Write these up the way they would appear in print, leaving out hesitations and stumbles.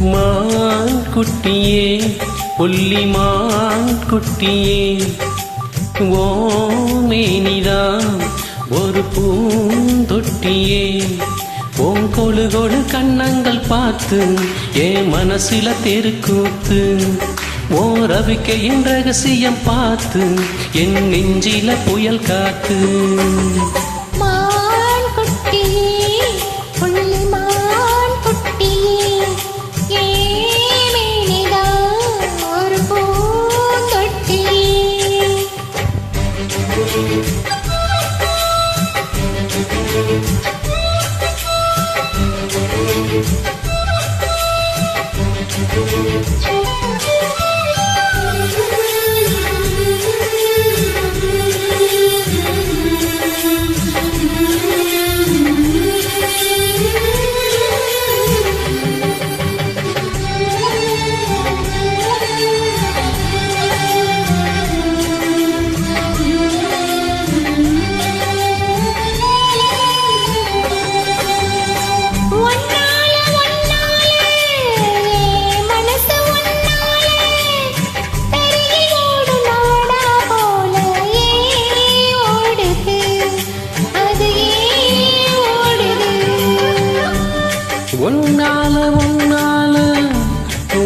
மான் குட்டியே புள்ளிமான் குட்டியே ஓ மேனிதான் ஒரு பூந்தொட்டியே உன் கொழு கொழு கண்ணங்கள் பார்த்து என் மனசுல தெருக்கூத்து ஓ ரவிக்கையின் ரகசியம் பார்த்து என் நெஞ்சில புயல் காத்து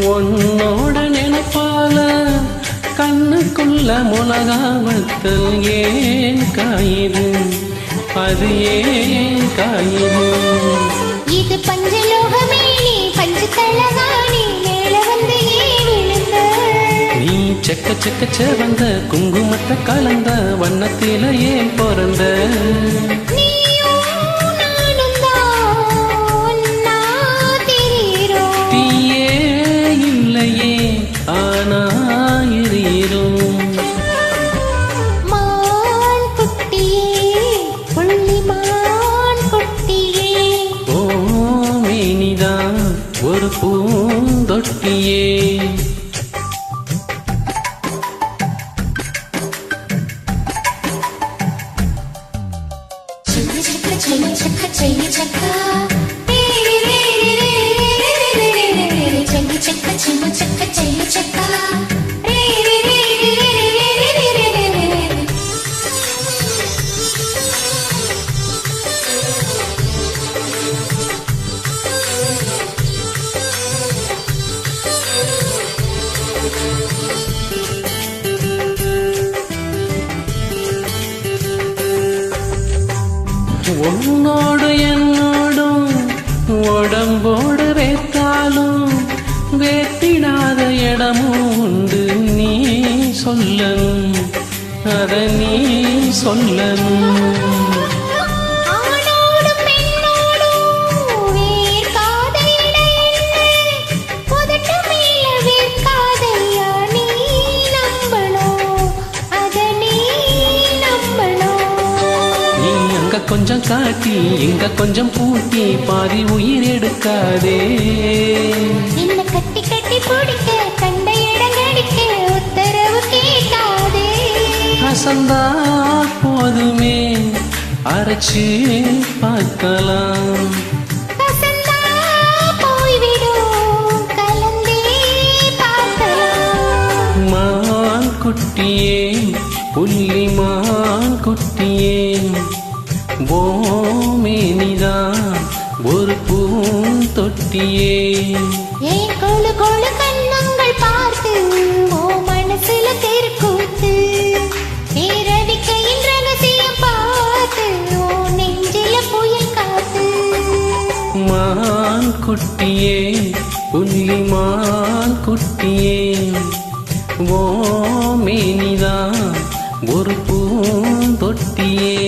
உன்னோட நினைப்பால கண்ணுக்குள்ள முலகாவத்தல் ஏன் காயுது அது ஏன் காயுது இது பஞ்சலோகமே நீ பஞ்சு தலகாணி மேல வந்து ஏன் விழுந்த நீ செக்க செக்க செவந்த குங்குமத்தை கலந்த வண்ணத்தில ஏன் பிறந்த ஒரு பூந்தொட்டியே உன்னோடு என்னோடும் உடம்போடு வேத்தாலும் வேத்திடாத இடமும் உண்டு நீ சொல்லணும் அத நீ சொல்லணும் கொஞ்சம் காட்டி எங்க கொஞ்சம் பூட்டி பாதி உயிர் எடுக்காதே என்ன கட்டி கட்டி பிடிக்க கண்ட இடம் கடிக்க உத்தரவு கேட்காதே அசந்தா போதுமே அரைச்சு பார்க்கலாம் மான் குட்டியே புள்ளிமான் குட்டியே ஓ மேனிதான் ஒரு பூந்தொட்டியே ஏன் கொழு கொழு கண்ணங்கள் பார்த்து ஓ மனசுல தெருக்கூத்து ரவிக்கையின் ரகசியம் பார்த்து ஓ நெஞ்சில புயல் காத்து மான் குட்டியே புள்ளிமான் குட்டியே ஓ மேனிதான் ஒரு பூந்தொட்டியே